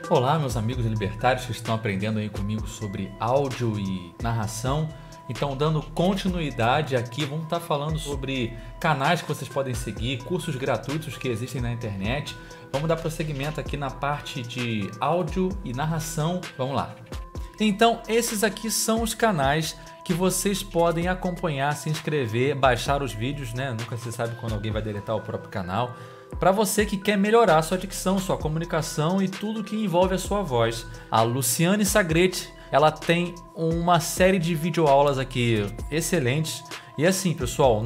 Olá, meus amigos libertários que estão aprendendo aí comigo sobre áudio e narração. Então, dando continuidade aqui, vamos estar falando sobre canais que vocês podem seguir, cursos gratuitos que existem na internet. Vamos dar prosseguimento aqui na parte de áudio e narração. Vamos lá. Então, esses aqui são os canais que vocês podem acompanhar, se inscrever, baixar os vídeos, né? Nunca se sabe quando alguém vai deletar o próprio canal. Para você que quer melhorar sua dicção, sua comunicação e tudo que envolve a sua voz. A Luciane Sagretti, ela tem uma série de videoaulas aqui excelentes. E assim, pessoal,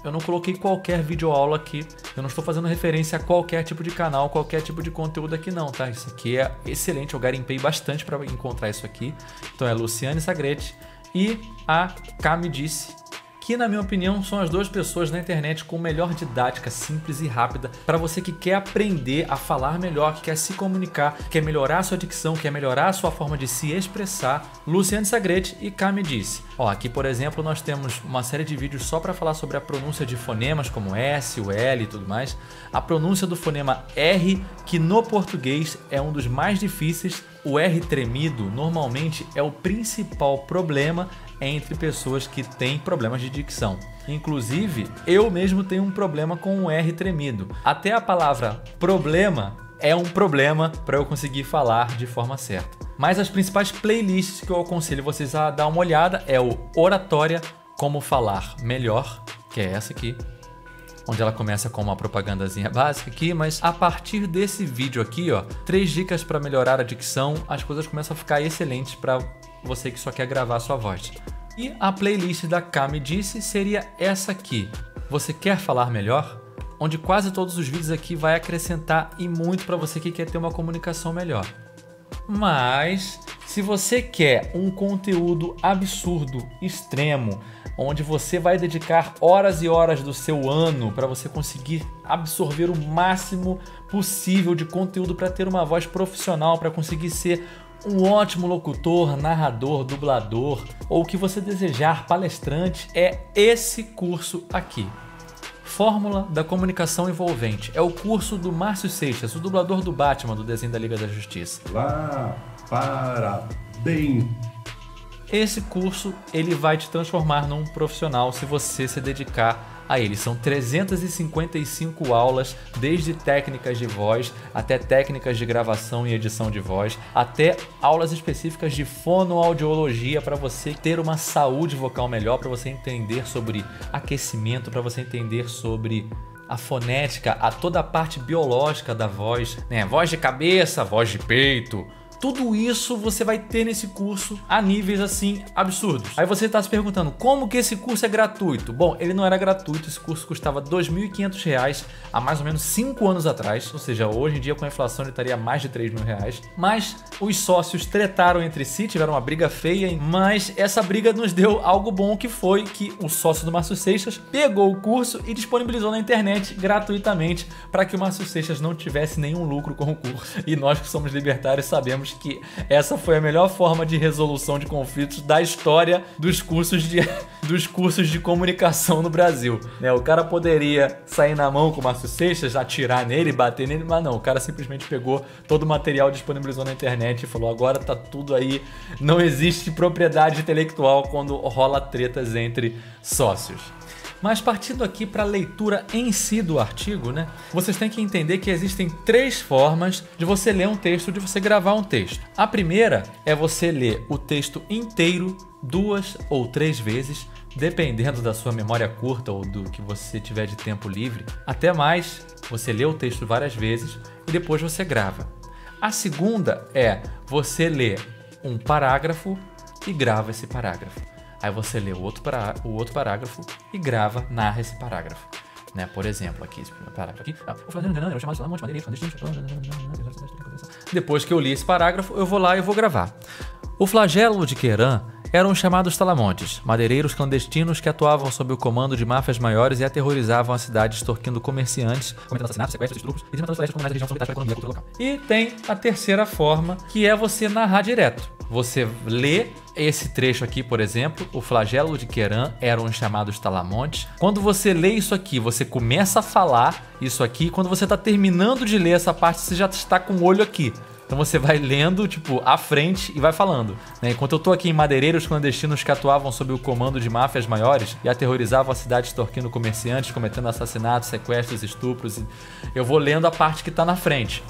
eu não coloquei qualquer videoaula aqui. Eu não estou fazendo referência a qualquer tipo de canal, qualquer tipo de conteúdo aqui não, tá? Isso aqui é excelente, eu garimpei bastante para encontrar isso aqui. Então é Luciane Sagretti e a Cami Disse, que na minha opinião são as duas pessoas na internet com melhor didática, simples e rápida, para você que quer aprender a falar melhor, que quer se comunicar, quer melhorar a sua dicção, quer melhorar a sua forma de se expressar. Luciane Sagretti e Cami Disse. Ó, aqui por exemplo nós temos uma série de vídeos só para falar sobre a pronúncia de fonemas como S, o L e tudo mais. A pronúncia do fonema R, que no português é um dos mais difíceis. O R tremido normalmente é o principal problema entre pessoas que têm problemas de dicção. Inclusive, eu mesmo tenho um problema com o R tremido. Até a palavra problema é um problema para eu conseguir falar de forma certa. Mas as principais playlists que eu aconselho vocês a dar uma olhada é o Oratória Como Falar Melhor, que é essa aqui, onde ela começa com uma propagandazinha básica aqui, mas a partir desse vídeo aqui, ó, 3 dicas para melhorar a dicção, as coisas começam a ficar excelentes para você que só quer gravar a sua voz. E a playlist da Cami Disse seria essa aqui, Você Quer Falar Melhor? Onde quase todos os vídeos aqui vai acrescentar e muito para você que quer ter uma comunicação melhor. Mas se você quer um conteúdo absurdo, extremo, onde você vai dedicar horas e horas do seu ano para você conseguir absorver o máximo possível de conteúdo para ter uma voz profissional, para conseguir ser um ótimo locutor, narrador, dublador ou o que você desejar, palestrante, é esse curso aqui. Fórmula da Comunicação Envolvente. É o curso do Márcio Seixas, o dublador do Batman, do desenho da Liga da Justiça. Lá, parabéns! Esse curso ele vai te transformar num profissional se você se dedicar a ele. São 355 aulas, desde técnicas de voz, até técnicas de gravação e edição de voz, até aulas específicas de fonoaudiologia para você ter uma saúde vocal melhor, para você entender sobre aquecimento, para você entender sobre a fonética, toda a parte biológica da voz, né? Voz de cabeça, voz de peito. Tudo isso você vai ter nesse curso a níveis assim absurdos. Aí você está se perguntando, como que esse curso é gratuito? Bom, ele não era gratuito, esse curso custava R$ 2.500 há mais ou menos 5 anos atrás. Ou seja, hoje em dia com a inflação ele estaria mais de R$ 3.000. Mas os sócios tretaram entre si, tiveram uma briga feia. Mas essa briga nos deu algo bom, que foi que o sócio do Márcio Seixas pegou o curso e disponibilizou na internet gratuitamente para que o Márcio Seixas não tivesse nenhum lucro com o curso. E nós que somos libertários sabemos que essa foi a melhor forma de resolução de conflitos da história dos cursos de comunicação no Brasil. O cara poderia sair na mão com o Márcio Seixas, atirar nele, bater nele, mas não, o cara simplesmente pegou todo o material, disponibilizou na internet e falou, agora tá tudo aí, não existe propriedade intelectual quando rola tretas entre sócios. Mas partindo aqui para a leitura em si do artigo, né? Vocês têm que entender que existem 3 formas de você ler um texto, de você gravar um texto. A primeira é você ler o texto inteiro 2 ou 3 vezes, dependendo da sua memória curta ou do que você tiver de tempo livre. Até mais, você lê o texto várias vezes e depois você grava. A segunda é você ler um parágrafo e grava esse parágrafo. Aí você lê o outro parágrafo e grava, narra esse parágrafo. Né? Por exemplo, aqui, esse primeiro parágrafo aqui. Depois que eu li esse parágrafo, eu vou lá e vou gravar. O flagelo de Querã eram os chamados talamontes, madeireiros clandestinos que atuavam sob o comando de máfias maiores e aterrorizavam a cidade, extorquindo comerciantes, cometendo assassinatos, sequestros, estupros e desmatando florestas comunais da região são vitais para a economia e cultura local. E tem a terceira forma, que é você narrar direto. Você lê esse trecho aqui, por exemplo, o flagelo de Querã eram os chamados talamontes. Quando você lê isso aqui, você começa a falar isso aqui. Quando você está terminando de ler essa parte, você já está com o olho aqui. Então você vai lendo, tipo, à frente e vai falando, né? Enquanto eu tô aqui em Madeireira, os clandestinos que atuavam sob o comando de máfias maiores e aterrorizavam a cidade extorquindo comerciantes, cometendo assassinatos, sequestros, estupros. Eu vou lendo a parte que tá na frente.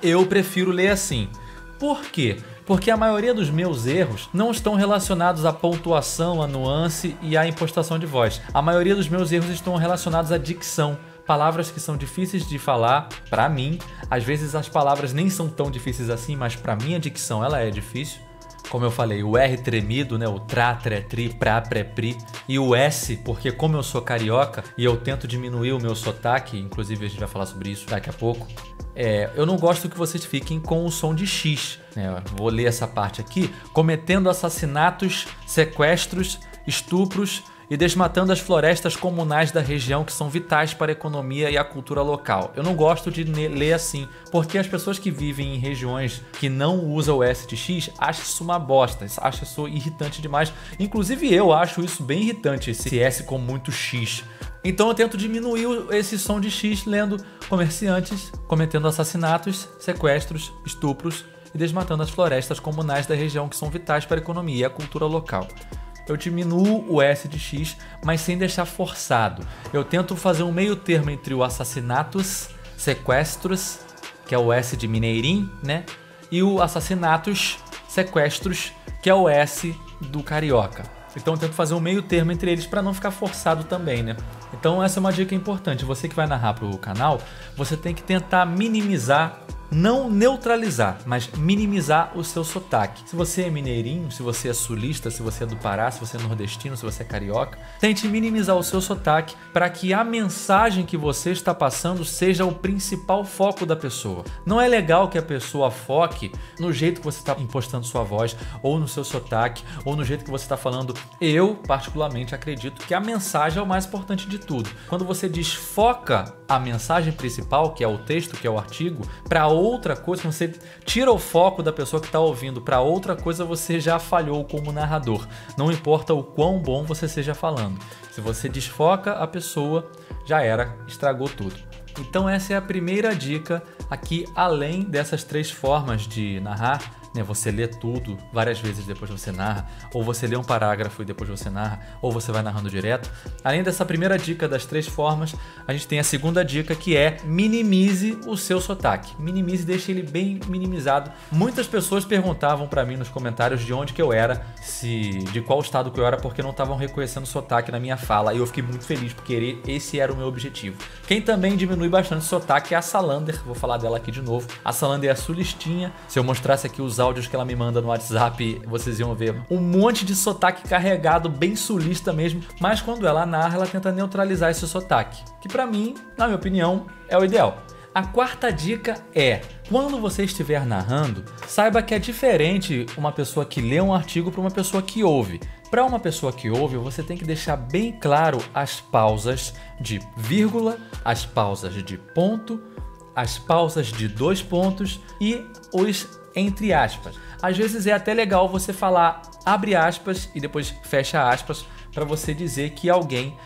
Eu prefiro ler assim. Por quê? Porque a maioria dos meus erros não estão relacionados à pontuação, à nuance e à impostação de voz. A maioria dos meus erros estão relacionados à dicção. Palavras que são difíceis de falar, pra mim. Às vezes as palavras nem são tão difíceis assim, mas pra mim a dicção ela é difícil. Como eu falei, o R tremido, né? O tra, tre, tri, pra, pré, pri. E o S, porque como eu sou carioca e eu tento diminuir o meu sotaque, inclusive a gente vai falar sobre isso daqui a pouco, eu não gosto que vocês fiquem com o som de X. Né? Vou ler essa parte aqui. Cometendo assassinatos, sequestros, estupros e desmatando as florestas comunais da região que são vitais para a economia e a cultura local. Eu não gosto de ler assim, porque as pessoas que vivem em regiões que não usam o S de X acham isso uma bosta, acham isso irritante demais. Inclusive eu acho isso bem irritante, esse S com muito X. Então eu tento diminuir esse som de X lendo comerciantes cometendo assassinatos, sequestros, estupros e desmatando as florestas comunais da região que são vitais para a economia e a cultura local. Eu diminuo o S de X, mas sem deixar forçado. Eu tento fazer um meio termo entre o assassinatos, sequestros, que é o S de mineirim, né? E o assassinatos, sequestros, que é o S do carioca. Então eu tento fazer um meio termo entre eles para não ficar forçado também, né? Então essa é uma dica importante. Você que vai narrar para o canal, você tem que tentar minimizar, não neutralizar, mas minimizar o seu sotaque. Se você é mineirinho, se você é sulista, se você é do Pará, se você é nordestino, se você é carioca, tente minimizar o seu sotaque para que a mensagem que você está passando seja o principal foco da pessoa. Não é legal que a pessoa foque no jeito que você está impostando sua voz, ou no seu sotaque, ou no jeito que você está falando. Eu, particularmente, acredito que a mensagem é o mais importante de tudo. Quando você desfoca a mensagem principal, que é o texto, que é o artigo, para outra coisa, quando você tira o foco da pessoa que está ouvindo para outra coisa, você já falhou como narrador. Não importa o quão bom você seja falando. Se você desfoca a pessoa, já era, estragou tudo. Então essa é a primeira dica aqui, além dessas 3 formas de narrar, né? Você lê tudo várias vezes depois você narra, ou você lê um parágrafo e depois você narra, ou você vai narrando direto. Além dessa primeira dica das 3 formas, a gente tem a segunda dica, que é minimize o seu sotaque. Minimize, deixe ele bem minimizado. Muitas pessoas perguntavam para mim nos comentários de onde que eu era, de qual estado que eu era, porque não estavam reconhecendo o sotaque na minha fala, e eu fiquei muito feliz, porque esse era o meu objetivo. Quem também diminui bastante o sotaque é a Salander, vou falar dela aqui de novo. A Salander é a sulistinha. Se eu mostrasse aqui os áudios que ela me manda no WhatsApp, vocês iam ver um monte de sotaque carregado, bem sulista mesmo, mas quando ela narra, ela tenta neutralizar esse sotaque, que pra mim, na minha opinião, é o ideal. A quarta dica é, quando você estiver narrando, saiba que é diferente uma pessoa que lê um artigo para uma pessoa que ouve. Para uma pessoa que ouve, você tem que deixar bem claro as pausas de vírgula, as pausas de ponto, as pausas de 2 pontos e os entre aspas. Às vezes é até legal você falar abre aspas e depois fecha aspas para você dizer que alguém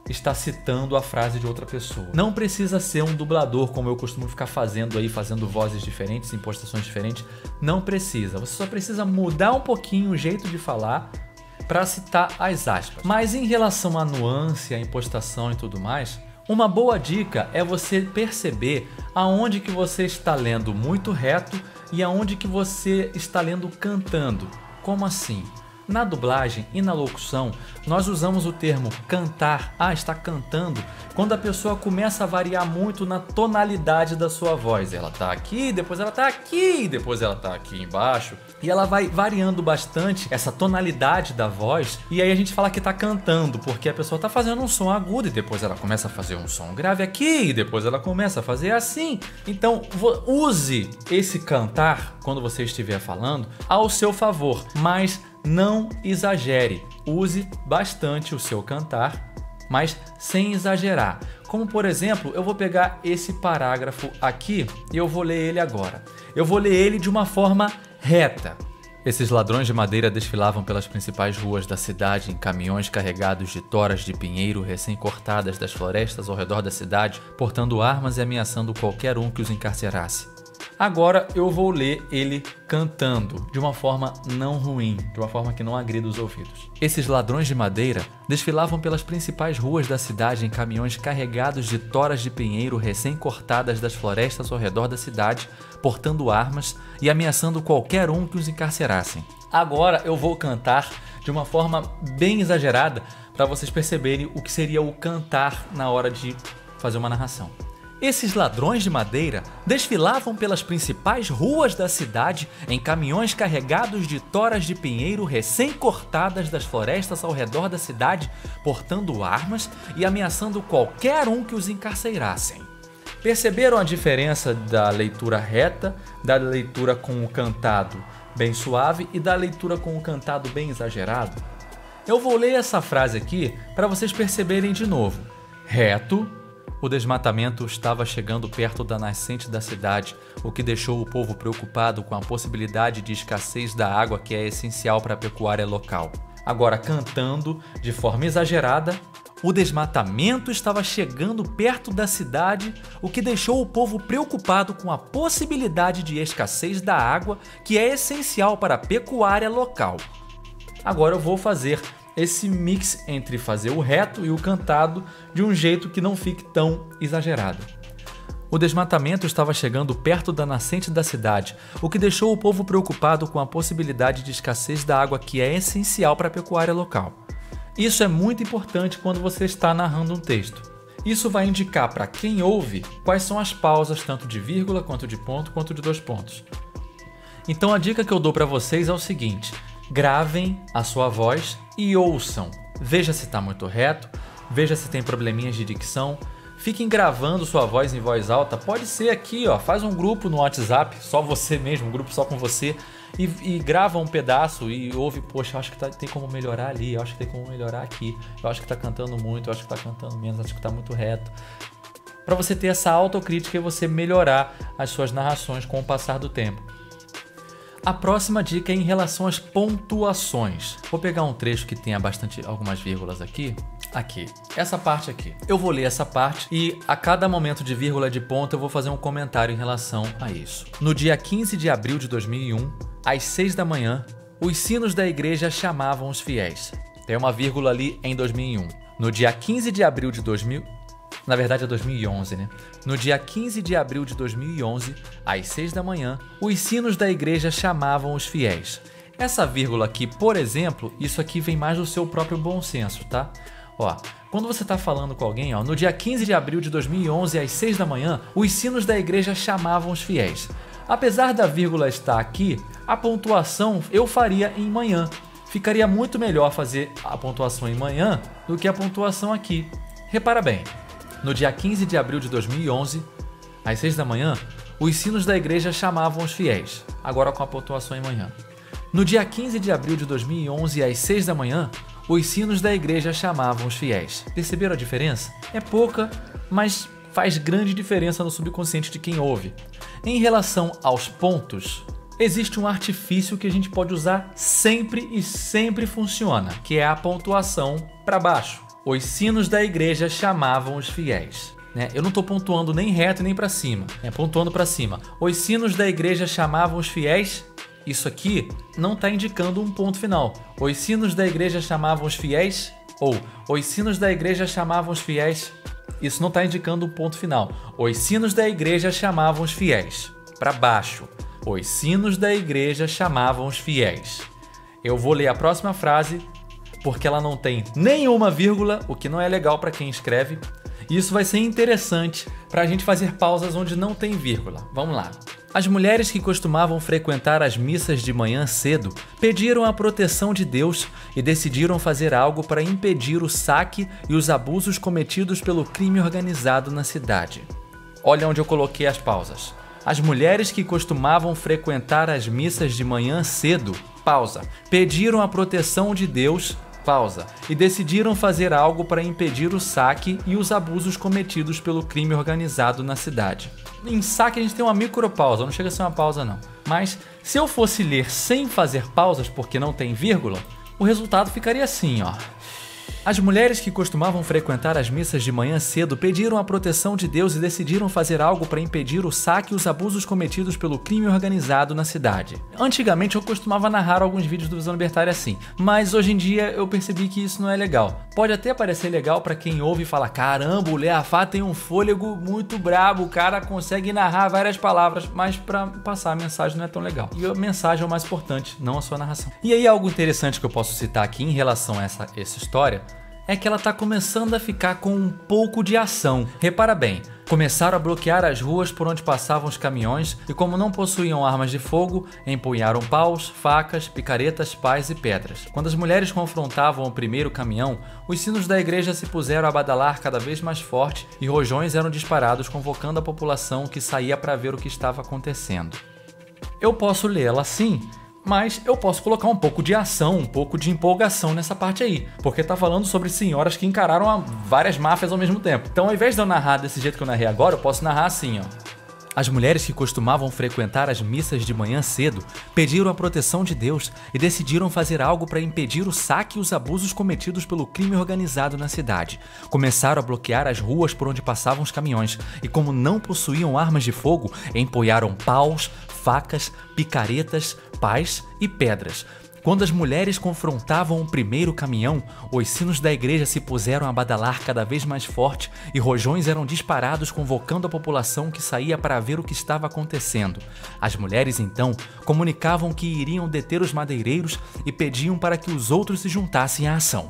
está citando a frase de outra pessoa. Não precisa ser um dublador, como eu costumo ficar fazendo aí, fazendo vozes diferentes, impostações diferentes. Não precisa. Você só precisa mudar um pouquinho o jeito de falar para citar as aspas. Mas em relação à nuance, à impostação e tudo mais, uma boa dica é você perceber aonde que você está lendo muito reto e aonde que você está lendo cantando. Como assim? Na dublagem e na locução, nós usamos o termo cantar, está cantando, quando a pessoa começa a variar muito na tonalidade da sua voz. Ela tá aqui, depois ela tá aqui, depois ela tá aqui embaixo. E ela vai variando bastante essa tonalidade da voz, e aí a gente fala que tá cantando, porque a pessoa tá fazendo um som agudo e depois ela começa a fazer um som grave aqui, e depois ela começa a fazer assim. Então, use esse cantar, quando você estiver falando, ao seu favor, mas não exagere. Use bastante o seu cantar, mas sem exagerar. Como por exemplo, eu vou pegar esse parágrafo aqui e eu vou ler ele agora. Eu vou ler ele de uma forma reta. Esses ladrões de madeira desfilavam pelas principais ruas da cidade em caminhões carregados de toras de pinheiro recém-cortadas das florestas ao redor da cidade, portando armas e ameaçando qualquer um que os encarcerasse. Agora eu vou ler ele cantando, de uma forma não ruim, de uma forma que não agrida os ouvidos. Esses ladrões de madeira desfilavam pelas principais ruas da cidade em caminhões carregados de toras de pinheiro recém-cortadas das florestas ao redor da cidade, portando armas e ameaçando qualquer um que os encarcerassem. Agora eu vou cantar de uma forma bem exagerada para vocês perceberem o que seria o cantar na hora de fazer uma narração. Esses ladrões de madeira desfilavam pelas principais ruas da cidade em caminhões carregados de toras de pinheiro recém-cortadas das florestas ao redor da cidade, portando armas e ameaçando qualquer um que os encarcerassem. Perceberam a diferença da leitura reta, da leitura com o cantado bem suave e da leitura com o cantado bem exagerado? Eu vou ler essa frase aqui para vocês perceberem de novo. Reto. O desmatamento estava chegando perto da nascente da cidade, o que deixou o povo preocupado com a possibilidade de escassez da água que é essencial para a pecuária local. Agora, cantando de forma exagerada, o desmatamento estava chegando perto da cidade, o que deixou o povo preocupado com a possibilidade de escassez da água que é essencial para a pecuária local. Agora eu vou fazer esse mix entre fazer o reto e o cantado de um jeito que não fique tão exagerado. O desmatamento estava chegando perto da nascente da cidade, o que deixou o povo preocupado com a possibilidade de escassez da água que é essencial para a pecuária local. Isso é muito importante quando você está narrando um texto. Isso vai indicar para quem ouve quais são as pausas tanto de vírgula, quanto de ponto, quanto de dois pontos. Então a dica que eu dou para vocês é o seguinte: gravem a sua voz e ouçam. Veja se está muito reto, veja se tem probleminhas de dicção. Fiquem gravando sua voz em voz alta. Pode ser aqui, ó, faz um grupo no WhatsApp, só você mesmo, um grupo só com você, e grava um pedaço e ouve, poxa, eu acho que tem como melhorar ali, eu acho que tem como melhorar aqui, eu acho que tá cantando muito, eu acho que tá cantando menos, eu acho que tá muito reto. Para você ter essa autocrítica e você melhorar as suas narrações com o passar do tempo. A próxima dica é em relação às pontuações. Vou pegar um trecho que tenha algumas vírgulas aqui. Aqui, essa parte aqui. Eu vou ler essa parte e a cada momento de vírgula de ponto eu vou fazer um comentário em relação a isso. No dia 15 de abril de 2001, às 6 da manhã, os sinos da igreja chamavam os fiéis. Tem uma vírgula ali em 2001. No dia 15 de abril de 2000... Na verdade é 2011, né? No dia 15 de abril de 2011, às 6 da manhã, os sinos da igreja chamavam os fiéis. Essa vírgula aqui, por exemplo, isso aqui vem mais do seu próprio bom senso, tá? Ó, quando você está falando com alguém, ó, no dia 15 de abril de 2011, às 6 da manhã, os sinos da igreja chamavam os fiéis. Apesar da vírgula estar aqui, a pontuação eu faria em manhã. Ficaria muito melhor fazer a pontuação em manhã do que a pontuação aqui. Repara bem. No dia 15 de abril de 2011, às 6 da manhã, os sinos da igreja chamavam os fiéis, agora com a pontuação em manhã. No dia 15 de abril de 2011, às 6 da manhã, os sinos da igreja chamavam os fiéis. Perceberam a diferença? É pouca, mas faz grande diferença no subconsciente de quem ouve. Em relação aos pontos, existe um artifício que a gente pode usar sempre e sempre funciona, que é a pontuação para baixo. Os sinos da igreja chamavam os fiéis. Eu não estou pontuando nem reto nem para cima, pontuando para cima. Os sinos da igreja chamavam os fiéis. Isso aqui não está indicando um ponto final. Os sinos da igreja chamavam os fiéis, ou os sinos da igreja chamavam os fiéis. Isso não está indicando um ponto final. Os sinos da igreja chamavam os fiéis. Para baixo. Os sinos da igreja chamavam os fiéis. Eu vou ler a próxima frase, porque ela não tem nenhuma vírgula, o que não é legal para quem escreve. E isso vai ser interessante para a gente fazer pausas onde não tem vírgula. Vamos lá. As mulheres que costumavam frequentar as missas de manhã cedo pediram a proteção de Deus e decidiram fazer algo para impedir o saque e os abusos cometidos pelo crime organizado na cidade. Olha onde eu coloquei as pausas. As mulheres que costumavam frequentar as missas de manhã cedo, pausa, pediram a proteção de Deus, pausa, e decidiram fazer algo para impedir o saque e os abusos cometidos pelo crime organizado na cidade. Em saque a gente tem uma micropausa, não chega a ser uma pausa não. Mas se eu fosse ler sem fazer pausas porque não tem vírgula, o resultado ficaria assim, ó. As mulheres que costumavam frequentar as missas de manhã cedo pediram a proteção de Deus e decidiram fazer algo para impedir o saque e os abusos cometidos pelo crime organizado na cidade. Antigamente eu costumava narrar alguns vídeos do Visão Libertária assim, mas hoje em dia eu percebi que isso não é legal. Pode até parecer legal para quem ouve e fala: caramba, o Leafá tem um fôlego muito brabo, o cara consegue narrar várias palavras, mas para passar a mensagem não é tão legal. E a mensagem é o mais importante, não a sua narração. E aí algo interessante que eu posso citar aqui em relação a essa história é que ela tá começando a ficar com um pouco de ação. Repara bem, começaram a bloquear as ruas por onde passavam os caminhões e, como não possuíam armas de fogo, empunharam paus, facas, picaretas, pás e pedras. Quando as mulheres confrontavam o primeiro caminhão, os sinos da igreja se puseram a badalar cada vez mais forte e rojões eram disparados convocando a população que saía para ver o que estava acontecendo. Eu posso lê-la assim, mas eu posso colocar um pouco de ação, um pouco de empolgação nessa parte aí, porque tá falando sobre senhoras que encararam várias máfias ao mesmo tempo. Então, ao invés de eu narrar desse jeito que eu narrei agora, eu posso narrar assim, ó. As mulheres que costumavam frequentar as missas de manhã cedo pediram a proteção de Deus e decidiram fazer algo para impedir o saque e os abusos cometidos pelo crime organizado na cidade. Começaram a bloquear as ruas por onde passavam os caminhões e, como não possuíam armas de fogo, empunharam paus, facas, picaretas, pás e pedras. Quando as mulheres confrontavam o primeiro caminhão, os sinos da igreja se puseram a badalar cada vez mais forte e rojões eram disparados convocando a população que saía para ver o que estava acontecendo. As mulheres, então, comunicavam que iriam deter os madeireiros e pediam para que os outros se juntassem à ação.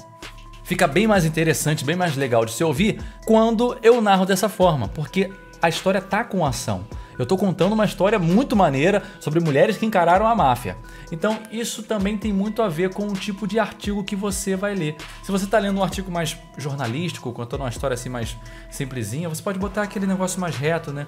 Fica bem mais interessante, bem mais legal de se ouvir quando eu narro dessa forma, porque a história tá com ação. Eu tô contando uma história muito maneira sobre mulheres que encararam a máfia. Então isso também tem muito a ver com o tipo de artigo que você vai ler. Se você tá lendo um artigo mais jornalístico, contando uma história assim mais simplesinha, você pode botar aquele negócio mais reto, né?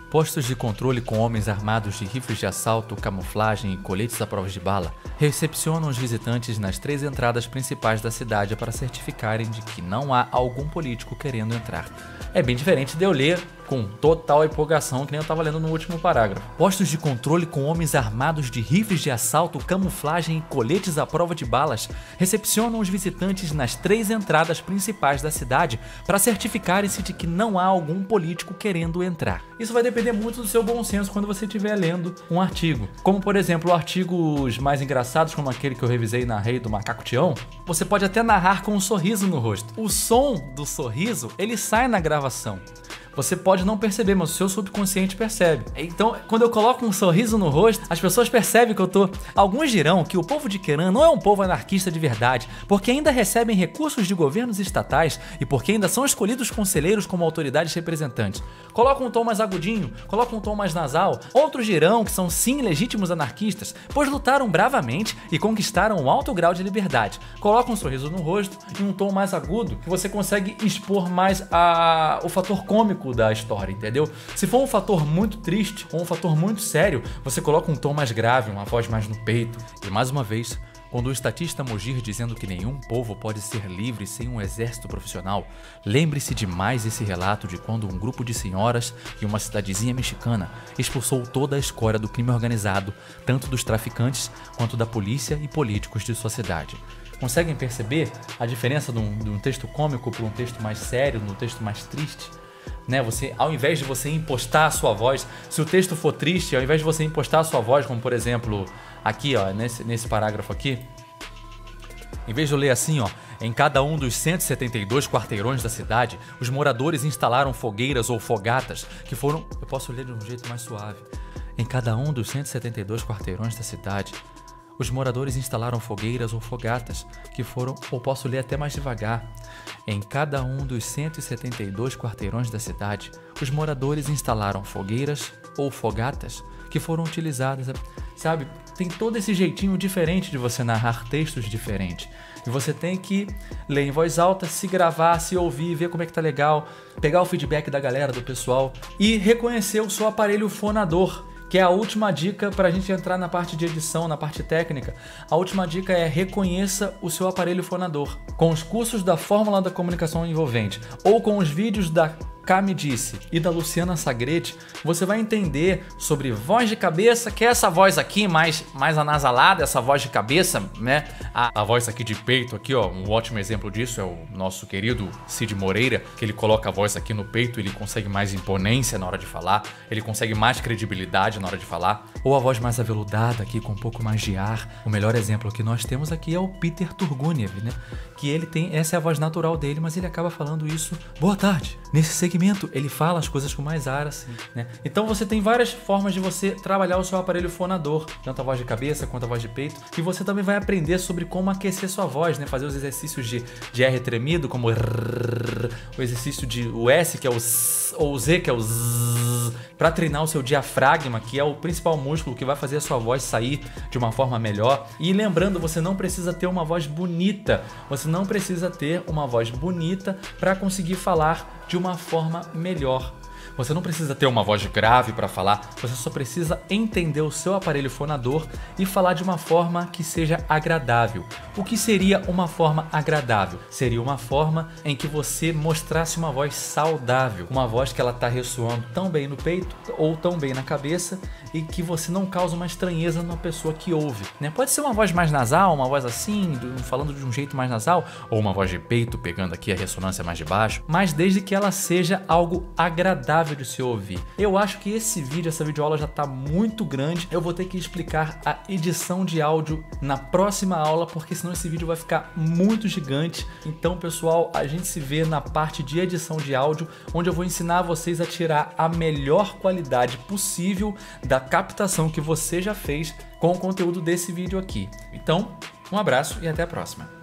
Postos de controle com homens armados de rifles de assalto, camuflagem e coletes à prova de bala recepcionam os visitantes nas 3 entradas principais da cidade para certificarem de que não há algum político querendo entrar. É bem diferente de eu ler com total empolgação, que nem eu estava lendo no último parágrafo. Postos de controle com homens armados de rifles de assalto, camuflagem e coletes à prova de balas recepcionam os visitantes nas 3 entradas principais da cidade para certificarem-se de que não há algum político querendo entrar. Isso vai depender muito do seu bom senso quando você estiver lendo um artigo. Como, por exemplo, artigos mais engraçados, como aquele que eu revisei na Rei do Macaco Tião, você pode até narrar com um sorriso no rosto. O som do sorriso, ele sai na gravação. Você pode não perceber, mas o seu subconsciente percebe. Então, quando eu coloco um sorriso no rosto, as pessoas percebem que eu tô... Alguns dirão que o povo de Queran não é um povo anarquista de verdade, porque ainda recebem recursos de governos estatais e porque ainda são escolhidos conselheiros como autoridades representantes. Coloca um tom mais agudinho, coloca um tom mais nasal. Outros dirão que são sim legítimos anarquistas, pois lutaram bravamente e conquistaram um alto grau de liberdade. Coloca um sorriso no rosto e um tom mais agudo, que você consegue expor mais o fator cômico da história, entendeu? Se for um fator muito triste ou um fator muito sério, você coloca um tom mais grave, uma voz mais no peito. E mais uma vez, quando o estatista Mogir dizendo que nenhum povo pode ser livre sem um exército profissional, lembre-se de mais esse relato de quando um grupo de senhoras em uma cidadezinha mexicana expulsou toda a escória do crime organizado, tanto dos traficantes quanto da polícia e políticos de sua cidade. Conseguem perceber a diferença de um texto cômico para um texto mais sério, de um texto mais triste? Né? Você, ao invés de você impostar a sua voz, se o texto for triste, ao invés de você impostar a sua voz, como por exemplo aqui, ó, nesse parágrafo aqui, em vez de eu ler assim, ó, em cada um dos 172 quarteirões da cidade, os moradores instalaram fogueiras ou fogatas que foram... Eu posso ler de um jeito mais suave. Em cada um dos 172 quarteirões da cidade, os moradores instalaram fogueiras ou fogatas que foram... Ou posso ler até mais devagar. Em cada um dos 172 quarteirões da cidade, os moradores instalaram fogueiras ou fogatas que foram utilizadas, sabe? Tem todo esse jeitinho diferente de você narrar textos diferentes. E você tem que ler em voz alta, se gravar, se ouvir, ver como é que tá legal, pegar o feedback da galera, do pessoal e reconhecer o seu aparelho fonador, que é a última dica para a gente entrar na parte de edição, na parte técnica. A última dica é reconheça o seu aparelho fonador. Com os cursos da Fórmula da Comunicação Envolvente ou com os vídeos da Cá Me Disse e da Luciana Sagretti, você vai entender sobre voz de cabeça, que é essa voz aqui mais anasalada, essa voz de cabeça, né? A voz aqui de peito, aqui, ó, um ótimo exemplo disso é o nosso querido Cid Moreira, que ele coloca a voz aqui no peito, ele consegue mais imponência na hora de falar, ele consegue mais credibilidade na hora de falar. Ou a voz mais aveludada aqui, com um pouco mais de ar. O melhor exemplo que nós temos aqui é o Peter Turguniev, né? Que ele tem, essa é a voz natural dele, mas ele acaba falando isso, boa tarde. Nesse segmento, ele fala as coisas com mais ar, assim, né? Então você tem várias formas de você trabalhar o seu aparelho fonador, tanto a voz de cabeça quanto a voz de peito, e você também vai aprender sobre como aquecer sua voz, né? Fazer os exercícios de R tremido, como o exercício de o S, que é o S, ou o Z, que é o Z, para treinar o seu diafragma, que é o principal músculo que vai fazer a sua voz sair de uma forma melhor. E lembrando, você não precisa ter uma voz bonita, você não precisa ter uma voz bonita para conseguir falar de uma forma melhor. Você não precisa ter uma voz grave para falar, você só precisa entender o seu aparelho fonador e falar de uma forma que seja agradável. O que seria uma forma agradável? Seria uma forma em que você mostrasse uma voz saudável, uma voz que ela está ressoando tão bem no peito ou tão bem na cabeça e que você não causa uma estranheza na pessoa que ouve, né? Pode ser uma voz mais nasal, uma voz assim, falando de um jeito mais nasal, ou uma voz de peito pegando aqui a ressonância mais de baixo, mas desde que ela seja algo agradável de se ouvir. Eu acho que esse vídeo, essa videoaula já está muito grande. Eu vou ter que explicar a edição de áudio na próxima aula, porque senão esse vídeo vai ficar muito gigante. Então, pessoal, a gente se vê na parte de edição de áudio, onde eu vou ensinar vocês a tirar a melhor qualidade possível da captação que você já fez com o conteúdo desse vídeo aqui. Então, um abraço e até a próxima.